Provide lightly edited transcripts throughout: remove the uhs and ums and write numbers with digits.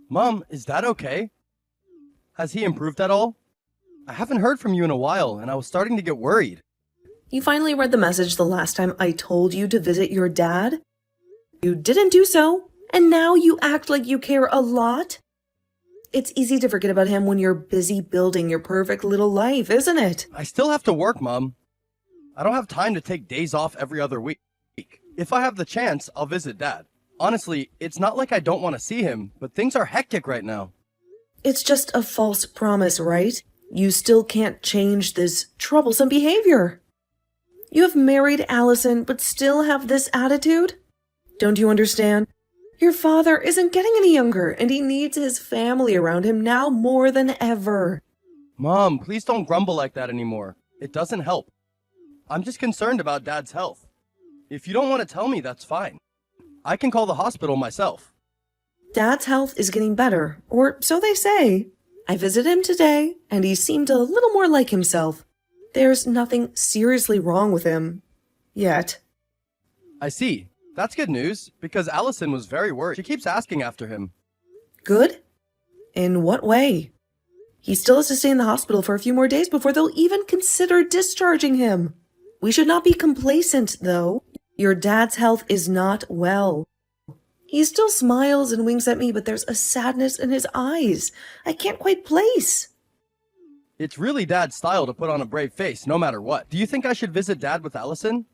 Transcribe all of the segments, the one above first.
Mom, is Dad okay? Has he improved at all? I haven't heard from you in a while, and I was starting to get worried. You finally read the message the last time I told you to visit your dad? You didn't do so, and now you act like you care a lot? It's easy to forget about him when you're busy building your perfect little life, isn't it? I still have to work, Mom. I don't have time to take days off every other week. If I have the chance, I'll visit Dad. Honestly, it's not like I don't want to see him, but things are hectic right now. It's just a false promise, right? You still can't change this troublesome behavior. You have married Allison, but still have this attitude? Don't you understand? Your father isn't getting any younger, and he needs his family around him now more than ever. Mom, please don't grumble like that anymore. It doesn't help. I'm just concerned about Dad's health. If you don't want to tell me, that's fine. I can call the hospital myself. Dad's health is getting better, or so they say. I visited him today, and he seemed a little more like himself. There's nothing seriously wrong with him. Yet. I see. That's good news, because Allison was very worried. She keeps asking after him. Good? In what way? He still has to stay in the hospital for a few more days before they'll even consider discharging him. We should not be complacent, though. Your dad's health is not well. He still smiles and winks at me, but there's a sadness in his eyes I can't quite place. It's really Dad's style to put on a brave face, no matter what. Do you think I should visit Dad with Allison?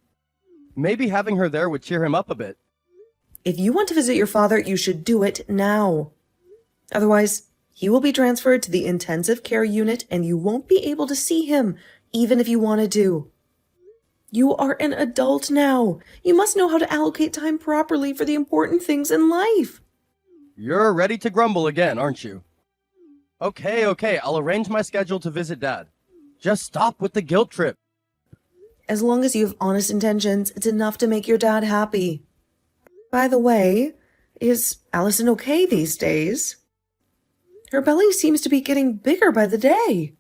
Maybe having her there would cheer him up a bit. If you want to visit your father, you should do it now. Otherwise, he will be transferred to the intensive care unit and you won't be able to see him, even if you wanted to. You are an adult now. You must know how to allocate time properly for the important things in life. You're ready to grumble again, aren't you? Okay, I'll arrange my schedule to visit Dad. Just stop with the guilt trip. As long as you have honest intentions, it's enough to make your dad happy. By the way, is Allison okay these days? Her belly seems to be getting bigger by the day.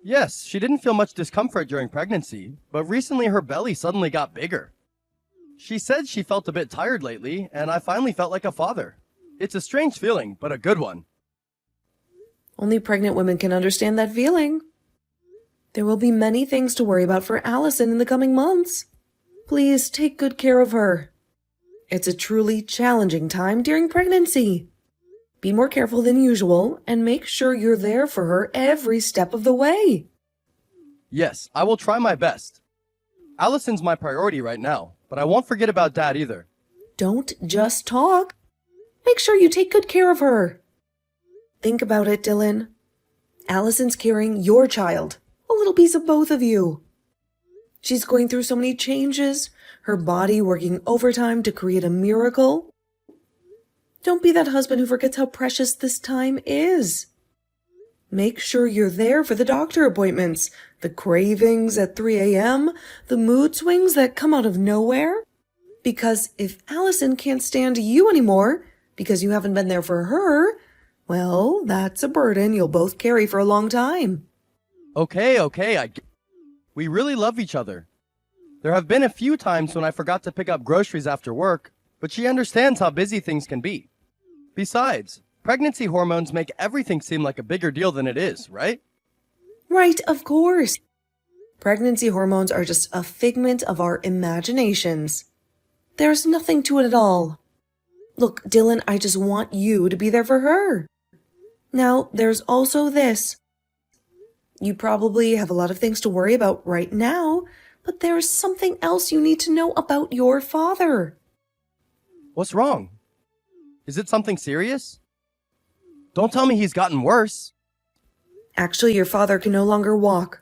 Yes, she didn't feel much discomfort during pregnancy, but recently her belly suddenly got bigger. She said she felt a bit tired lately, and I finally felt like a father. It's a strange feeling, but a good one. Only pregnant women can understand that feeling. There will be many things to worry about for Allison in the coming months. Please take good care of her. It's a truly challenging time during pregnancy. Be more careful than usual and make sure you're there for her every step of the way. Yes, I will try my best. Allison's my priority right now, but I won't forget about Dad either. Don't just talk. Make sure you take good care of her. Think about it, Dylan. Allison's carrying your child, a little piece of both of you. She's going through so many changes, her body working overtime to create a miracle. Don't be that husband who forgets how precious this time is. Make sure you're there for the doctor appointments, the cravings at 3 a.m., the mood swings that come out of nowhere. Because if Allison can't stand you anymore because you haven't been there for her, well, that's a burden you'll both carry for a long time. Okay, we really love each other. There have been a few times when I forgot to pick up groceries after work, but she understands how busy things can be. Besides, pregnancy hormones make everything seem like a bigger deal than it is, right? Right, of course. Pregnancy hormones are just a figment of our imaginations. There's nothing to it at all. Look, Dylan, I just want you to be there for her. Now, there's also this. You probably have a lot of things to worry about right now, but there's something else you need to know about your father. What's wrong? Is it something serious? Don't tell me he's gotten worse. Actually, your father can no longer walk.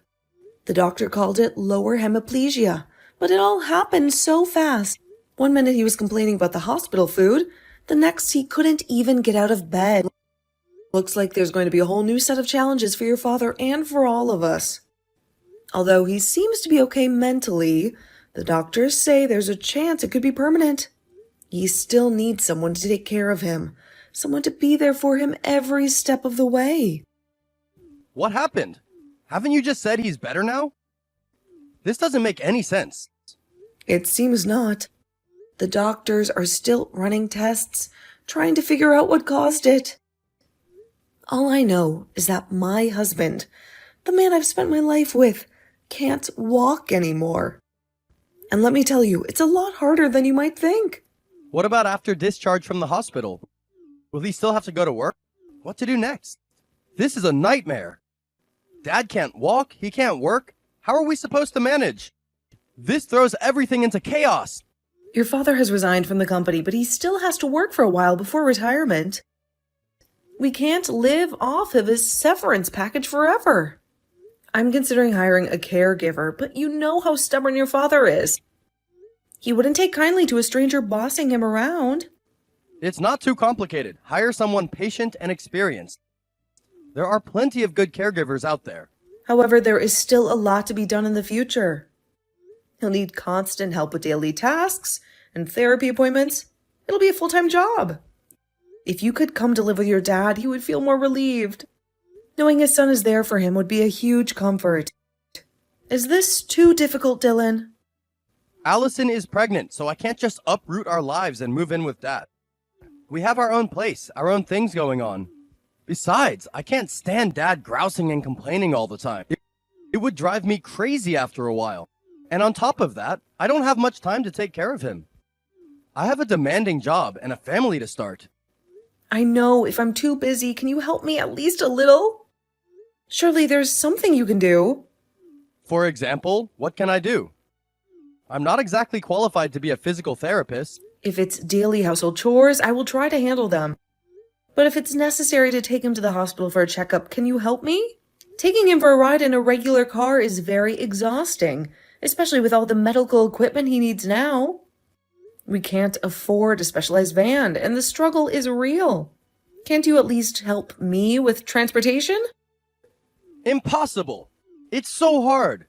The doctor called it lower hemiplegia, but it all happened so fast. One minute he was complaining about the hospital food, the next he couldn't even get out of bed. Looks like there's going to be a whole new set of challenges for your father and for all of us. Although he seems to be okay mentally, the doctors say there's a chance it could be permanent. He still needs someone to take care of him, someone to be there for him every step of the way. What happened? Haven't you just said he's better now? This doesn't make any sense. It seems not. The doctors are still running tests, trying to figure out what caused it. All I know is that my husband, the man I've spent my life with, can't walk anymore. And let me tell you, it's a lot harder than you might think. What about after discharge from the hospital? Will he still have to go to work? What to do next? This is a nightmare. Dad can't walk, he can't work. How are we supposed to manage? This throws everything into chaos. Your father has resigned from the company, but he still has to work for a while before retirement. We can't live off of his severance package forever. I'm considering hiring a caregiver, but you know how stubborn your father is. He wouldn't take kindly to a stranger bossing him around. It's not too complicated. Hire someone patient and experienced. There are plenty of good caregivers out there. However, there is still a lot to be done in the future. He'll need constant help with daily tasks and therapy appointments. It'll be a full-time job. If you could come to live with your dad, he would feel more relieved. Knowing his son is there for him would be a huge comfort. Is this too difficult, Dylan? Allison is pregnant, so I can't just uproot our lives and move in with Dad. We have our own place, our own things going on. Besides, I can't stand Dad grousing and complaining all the time. It would drive me crazy after a while. And on top of that, I don't have much time to take care of him. I have a demanding job and a family to start. I know, if I'm too busy, can you help me at least a little? Surely there's something you can do. For example, what can I do? I'm not exactly qualified to be a physical therapist. If it's daily household chores, I will try to handle them. But if it's necessary to take him to the hospital for a checkup, can you help me? Taking him for a ride in a regular car is very exhausting, especially with all the medical equipment he needs now. We can't afford a specialized van, and the struggle is real. Can't you at least help me with transportation? Impossible! It's so hard!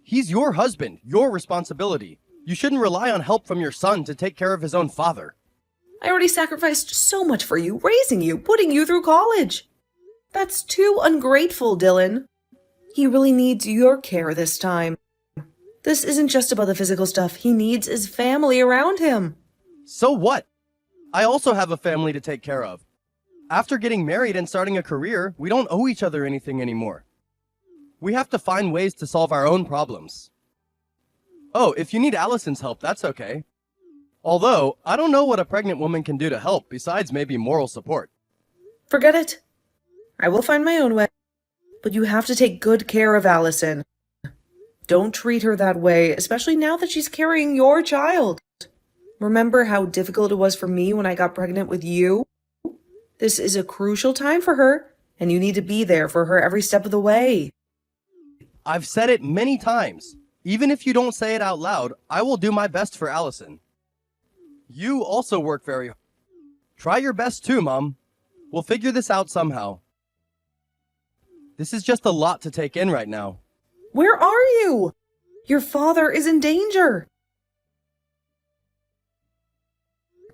He's your husband, your responsibility. You shouldn't rely on help from your son to take care of his own father. I already sacrificed so much for you, raising you, putting you through college. That's too ungrateful, Dylan. He really needs your care this time. This isn't just about the physical stuff. He needs his family around him. So what? I also have a family to take care of. After getting married and starting a career, we don't owe each other anything anymore. We have to find ways to solve our own problems. Oh, if you need Allison's help, that's okay. Although, I don't know what a pregnant woman can do to help besides maybe moral support. Forget it. I will find my own way. But you have to take good care of Allison. Don't treat her that way, especially now that she's carrying your child. Remember how difficult it was for me when I got pregnant with you? This is a crucial time for her, and you need to be there for her every step of the way. I've said it many times. Even if you don't say it out loud, I will do my best for Allison. You also work very hard. Try your best too, Mom. We'll figure this out somehow. This is just a lot to take in right now. Where are you? Your father is in danger.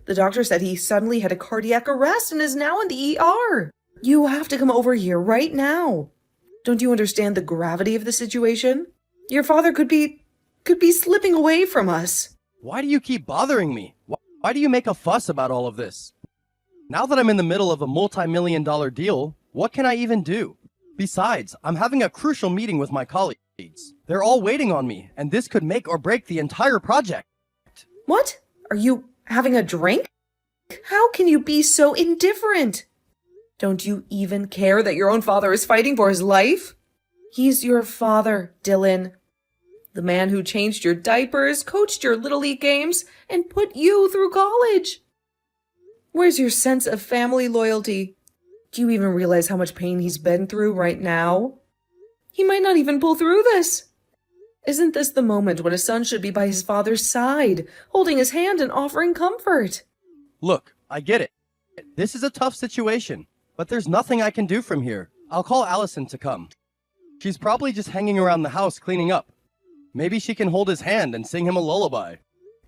The doctor said he suddenly had a cardiac arrest and is now in the ER. You have to come over here right now. Don't you understand the gravity of the situation? Your father could be slipping away from us. Why do you keep bothering me? Why do you make a fuss about all of this? Now that I'm in the middle of a multi-million-dollar deal, what can I even do? Besides, I'm having a crucial meeting with my colleagues. They're all waiting on me, and this could make or break the entire project. What? Are you having a drink? How can you be so indifferent? Don't you even care that your own father is fighting for his life? He's your father, Dylan. The man who changed your diapers, coached your Little League games, and put you through college. Where's your sense of family loyalty? Do you even realize how much pain he's been through right now? He might not even pull through this. Isn't this the moment when a son should be by his father's side, holding his hand and offering comfort? Look, I get it. This is a tough situation, but there's nothing I can do from here. I'll call Allison to come. She's probably just hanging around the house cleaning up. Maybe she can hold his hand and sing him a lullaby.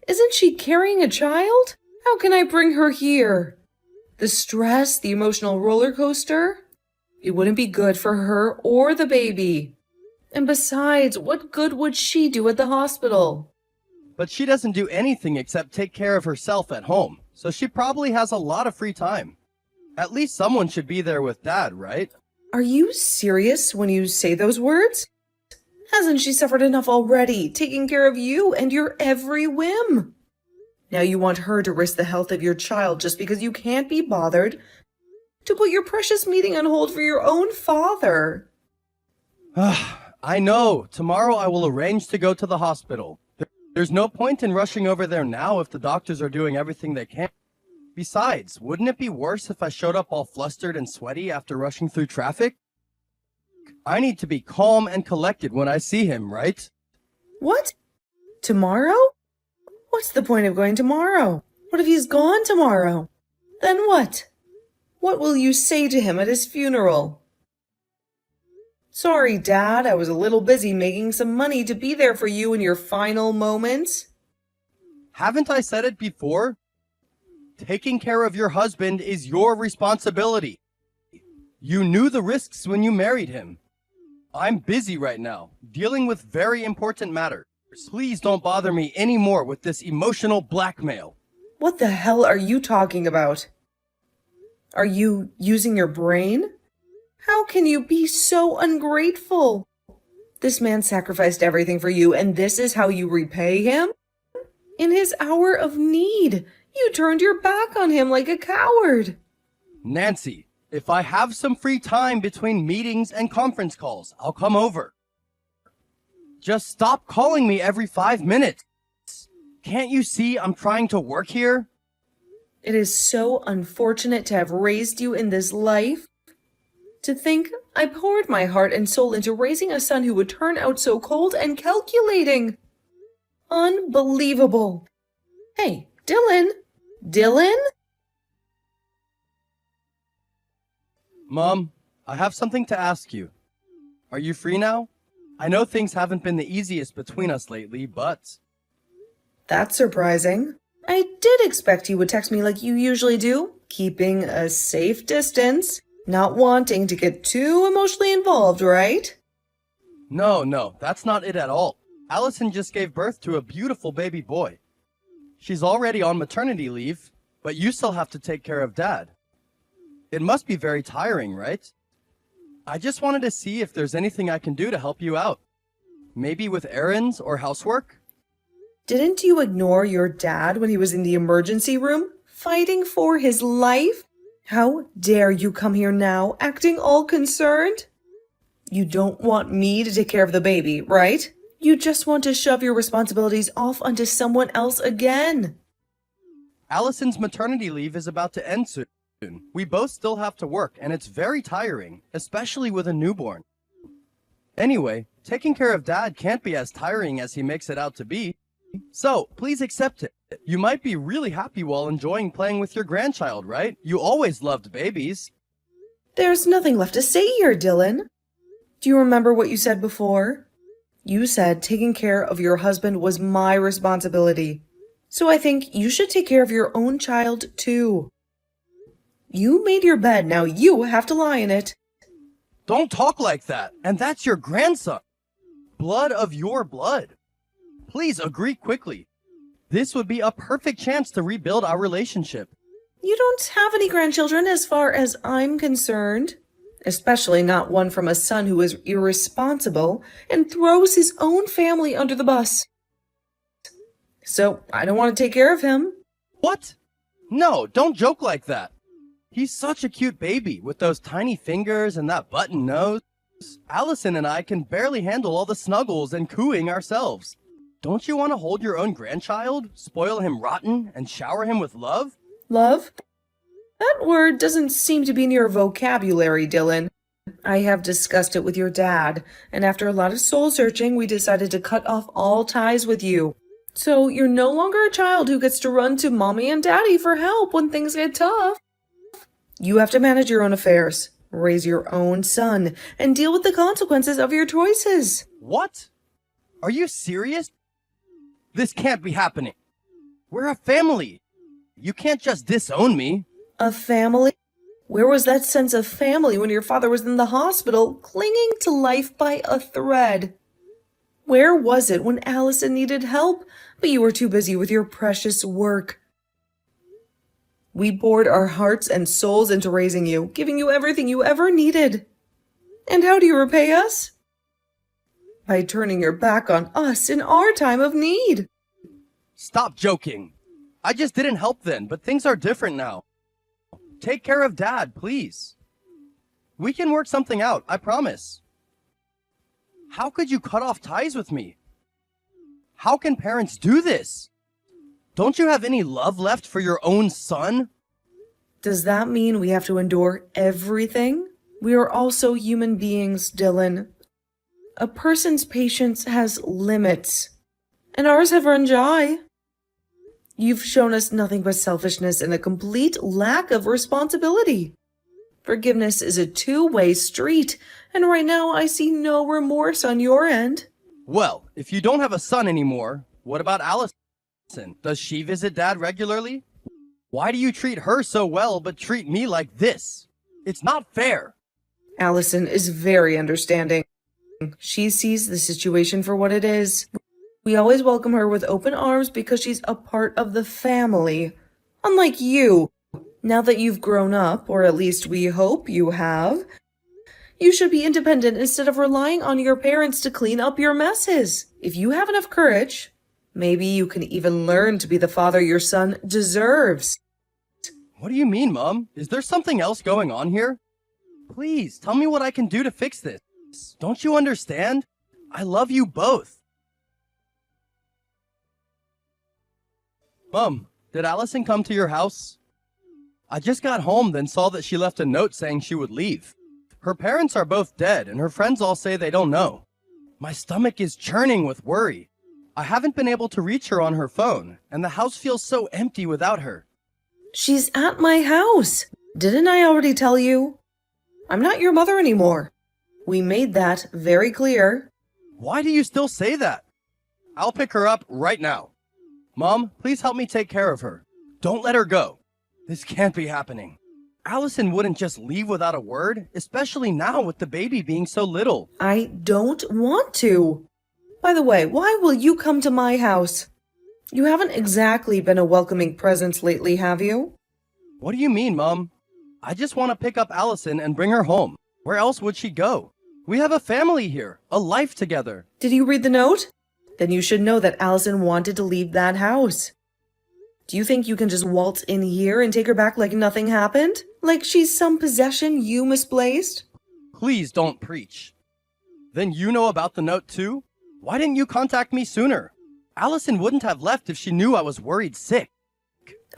Isn't she carrying a child? How can I bring her here? The stress, the emotional roller coaster? It wouldn't be good for her or the baby. And besides, what good would she do at the hospital? But she doesn't do anything except take care of herself at home, so she probably has a lot of free time. At least someone should be there with Dad, right? Are you serious when you say those words? Hasn't she suffered enough already, taking care of you and your every whim? Now you want her to risk the health of your child just because you can't be bothered to put your precious meeting on hold for your own father. I know. Tomorrow I will arrange to go to the hospital. There's no point in rushing over there now if the doctors are doing everything they can. Besides, wouldn't it be worse if I showed up all flustered and sweaty after rushing through traffic? I need to be calm and collected when I see him, right? What? Tomorrow? What's the point of going tomorrow? What if he's gone tomorrow? Then what? What will you say to him at his funeral? Sorry, Dad, I was a little busy making some money to be there for you in your final moments. Haven't I said it before? Taking care of your husband is your responsibility. You knew the risks when you married him. I'm busy right now, dealing with very important matters. Please don't bother me anymore with this emotional blackmail. What the hell are you talking about? Are you using your brain? How can you be so ungrateful? This man sacrificed everything for you, and this is how you repay him? In his hour of need, you turned your back on him like a coward. Nancy, if I have some free time between meetings and conference calls, I'll come over. Just stop calling me every 5 minutes. Can't you see I'm trying to work here? It is so unfortunate to have raised you in this life. To think I poured my heart and soul into raising a son who would turn out so cold and calculating. Unbelievable. Hey, Dylan! Dylan? Mom, I have something to ask you. Are you free now? I know things haven't been the easiest between us lately, but... That's surprising. I did expect you would text me like you usually do, keeping a safe distance, not wanting to get too emotionally involved, right? No, that's not it at all. Allison just gave birth to a beautiful baby boy. She's already on maternity leave, but you still have to take care of Dad. It must be very tiring, right? I just wanted to see if there's anything I can do to help you out. Maybe with errands or housework? Didn't you ignore your dad when he was in the emergency room, fighting for his life? How dare you come here now, acting all concerned? You don't want me to take care of the baby, right? You just want to shove your responsibilities off onto someone else again. Allison's maternity leave is about to end soon. We both still have to work, and it's very tiring, especially with a newborn. Anyway, taking care of Dad can't be as tiring as he makes it out to be. So, please accept it. You might be really happy while enjoying playing with your grandchild, right? You always loved babies. There's nothing left to say here, Dylan. Do you remember what you said before? You said taking care of your husband was my responsibility. So I think you should take care of your own child, too. You made your bed, now you have to lie in it. Don't talk like that. And that's your grandson. Blood of your blood. Please agree quickly. This would be a perfect chance to rebuild our relationship. You don't have any grandchildren as far as I'm concerned. Especially not one from a son who is irresponsible and throws his own family under the bus. So I don't want to take care of him. What? No, don't joke like that. He's such a cute baby with those tiny fingers and that button nose. Allison and I can barely handle all the snuggles and cooing ourselves. Don't you want to hold your own grandchild, spoil him rotten, and shower him with love? Love? That word doesn't seem to be in your vocabulary, Dylan. I have discussed it with your dad, and after a lot of soul searching, we decided to cut off all ties with you. So you're no longer a child who gets to run to mommy and daddy for help when things get tough. You have to manage your own affairs, raise your own son, and deal with the consequences of your choices. What? Are you serious? This can't be happening. We're a family. You can't just disown me. A family? Where was that sense of family when your father was in the hospital, clinging to life by a thread? Where was it when Allison needed help, but you were too busy with your precious work? We poured our hearts and souls into raising you, giving you everything you ever needed. And how do you repay us? By turning your back on us in our time of need. Stop joking. I just didn't help then, but things are different now. Take care of Dad, please. We can work something out, I promise. How could you cut off ties with me? How can parents do this? Don't you have any love left for your own son? Does that mean we have to endure everything? We are also human beings, Dylan. A person's patience has limits, and ours have run dry. You've shown us nothing but selfishness and a complete lack of responsibility. Forgiveness is a two-way street, and right now I see no remorse on your end. Well, if you don't have a son anymore, what about Allison? Does she visit Dad regularly? Why do you treat her so well but treat me like this? It's not fair. Allison is very understanding. She sees the situation for what it is. We always welcome her with open arms because she's a part of the family. Unlike you, now that you've grown up, or at least we hope you have, you should be independent instead of relying on your parents to clean up your messes. If you have enough courage, maybe you can even learn to be the father your son deserves. What do you mean, Mom? Is there something else going on here? Please, tell me what I can do to fix this. Don't you understand? I love you both. Mom, did Allison come to your house? I just got home, then saw that she left a note saying she would leave. Her parents are both dead, and her friends all say they don't know. My stomach is churning with worry. I haven't been able to reach her on her phone, and the house feels so empty without her. She's at my house. Didn't I already tell you? I'm not your mother anymore. We made that very clear. Why do you still say that? I'll pick her up right now. Mom, please help me take care of her. Don't let her go. This can't be happening. Allison wouldn't just leave without a word, especially now with the baby being so little. I don't want to. By the way, why will you come to my house? You haven't exactly been a welcoming presence lately, have you? What do you mean, Mom? I just want to pick up Allison and bring her home. Where else would she go? We have a family here, a life together. Did you read the note? Then you should know that Allison wanted to leave that house. Do you think you can just waltz in here and take her back like nothing happened? Like she's some possession you misplaced? Please don't preach. Then you know about the note too? Why didn't you contact me sooner? Allison wouldn't have left if she knew I was worried sick.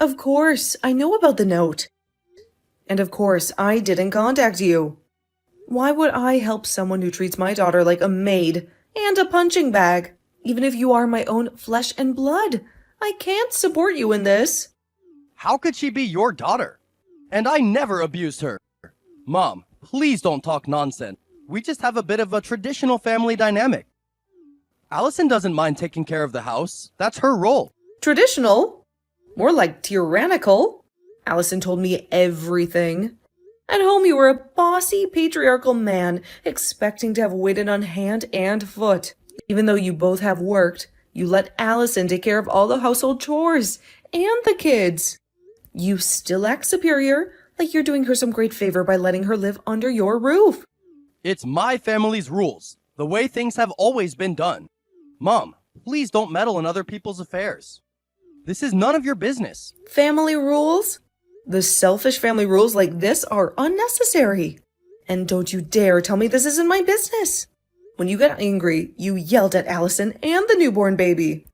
Of course, I know about the note. And of course, I didn't contact you. Why would I help someone who treats my daughter like a maid and a punching bag? Even if you are my own flesh and blood, I can't support you in this. How could she be your daughter? And I never abused her. Mom, please don't talk nonsense. We just have a bit of a traditional family dynamic. Allison doesn't mind taking care of the house. That's her role. Traditional? More like tyrannical. Allison told me everything. At home, you were a bossy, patriarchal man, expecting to have waited on hand and foot. Even though you both have worked, you let Allison take care of all the household chores and the kids. You still act superior, like you're doing her some great favor by letting her live under your roof. It's my family's rules, the way things have always been done. Mom, please don't meddle in other people's affairs. This is none of your business. Family rules? The selfish family rules like this are unnecessary. And don't you dare tell me this isn't my business. When you got angry, you yelled at Allison and the newborn baby.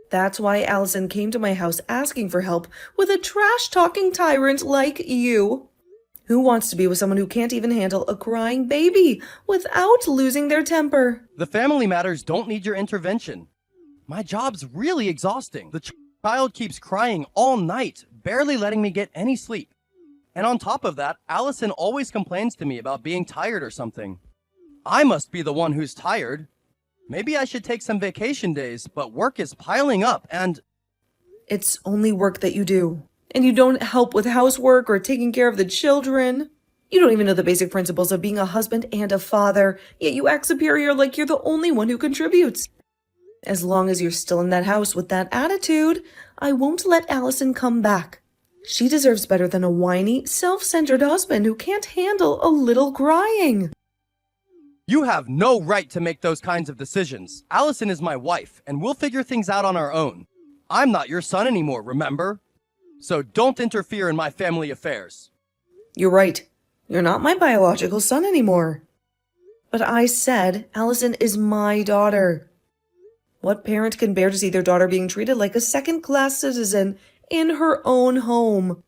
That's why Allison came to my house asking for help with a trash-talking tyrant like you. Who wants to be with someone who can't even handle a crying baby without losing their temper? The family matters don't need your intervention. My job's really exhausting. The child keeps crying all night, barely letting me get any sleep. And on top of that, Allison always complains to me about being tired or something. I must be the one who's tired. Maybe I should take some vacation days, but work is piling up and... It's only work that you do. And you don't help with housework or taking care of the children. You don't even know the basic principles of being a husband and a father, yet you act superior like you're the only one who contributes. As long as you're still in that house with that attitude, I won't let Allison come back. She deserves better than a whiny, self-centered husband who can't handle a little crying. You have no right to make those kinds of decisions. Allison is my wife, and we'll figure things out on our own. I'm not your son anymore, remember? So don't interfere in my family affairs. You're right. You're not my biological son anymore. But I said Allison is my daughter. What parent can bear to see their daughter being treated like a second-class citizen in her own home?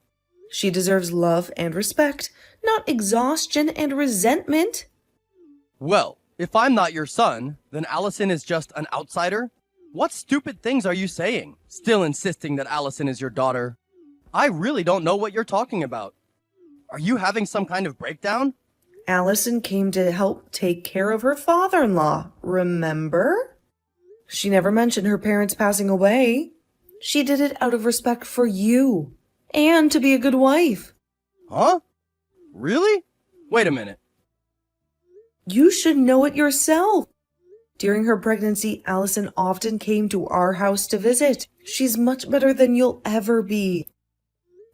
She deserves love and respect, not exhaustion and resentment. Well, if I'm not your son, then Allison is just an outsider? What stupid things are you saying? Still insisting that Allison is your daughter? I really don't know what you're talking about. Are you having some kind of breakdown? Allison came to help take care of her father-in-law, remember? She never mentioned her parents passing away. She did it out of respect for you, and to be a good wife. Huh? Really? Wait a minute. You should know it yourself. During her pregnancy, Allison often came to our house to visit. She's much better than you'll ever be.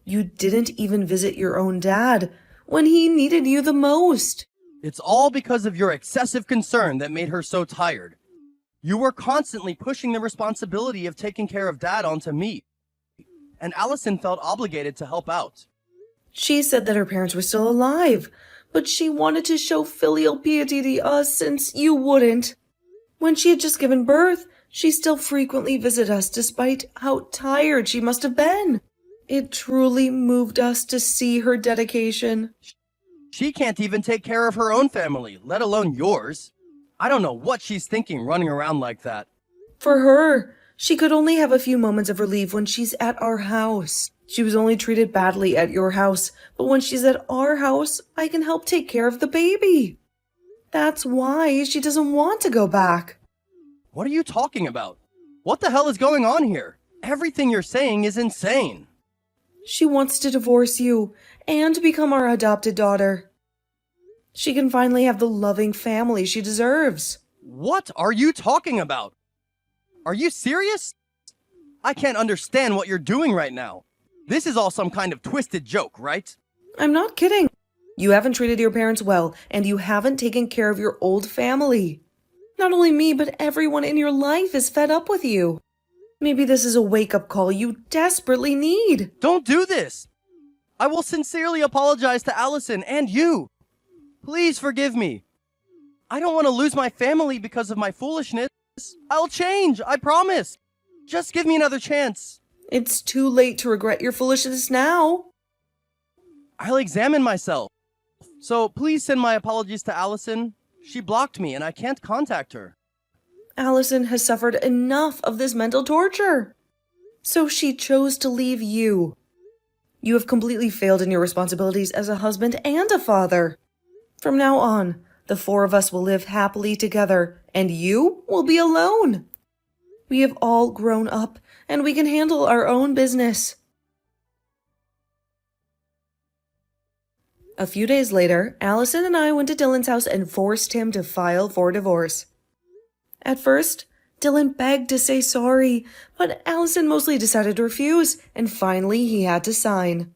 You didn't even visit your own dad when he needed you the most. It's all because of your excessive concern that made her so tired. You were constantly pushing the responsibility of taking care of Dad onto me, and Allison felt obligated to help out. She said that her parents were still alive, but she wanted to show filial piety to us since you wouldn't. When she had just given birth, she still frequently visited us despite how tired she must have been. It truly moved us to see her dedication. She can't even take care of her own family, let alone yours. I don't know what she's thinking running around like that. For her, she could only have a few moments of relief when she's at our house. She was only treated badly at your house, but when she's at our house, I can help take care of the baby. That's why she doesn't want to go back. What are you talking about? What the hell is going on here? Everything you're saying is insane. She wants to divorce you and become our adopted daughter. She can finally have the loving family she deserves. What are you talking about? Are you serious? I can't understand what you're doing right now. This is all some kind of twisted joke, right? I'm not kidding. You haven't treated your parents well, and you haven't taken care of your old family. Not only me, but everyone in your life is fed up with you. Maybe this is a wake-up call you desperately need. Don't do this! I will sincerely apologize to Allison and you. Please forgive me. I don't want to lose my family because of my foolishness. I'll change, I promise. Just give me another chance. It's too late to regret your foolishness now. I'll examine myself. So please send my apologies to Allison. She blocked me and I can't contact her. Allison has suffered enough of this mental torture. So she chose to leave you. You have completely failed in your responsibilities as a husband and a father. From now on, the four of us will live happily together, and you will be alone. We have all grown up, and we can handle our own business. A few days later, Allison and I went to Dylan's house and forced him to file for divorce. At first, Dylan begged to say sorry, but Allison mostly decided to refuse, and finally he had to sign.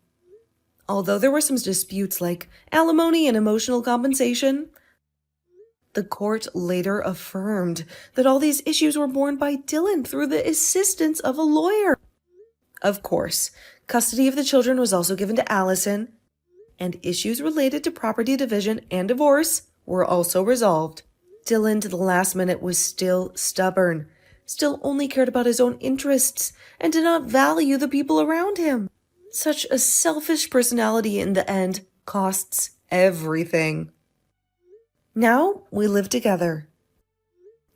Although there were some disputes like alimony and emotional compensation, the court later affirmed that all these issues were borne by Dylan through the assistance of a lawyer. Of course, custody of the children was also given to Allison, and issues related to property division and divorce were also resolved. Dylan, to the last minute, was still stubborn, still only cared about his own interests, and did not value the people around him. Such a selfish personality in the end costs everything. Now we live together.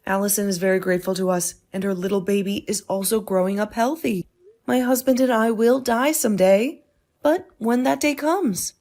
Allison is very grateful to us, and her little baby is also growing up healthy. My husband and I will die someday, but when that day comes,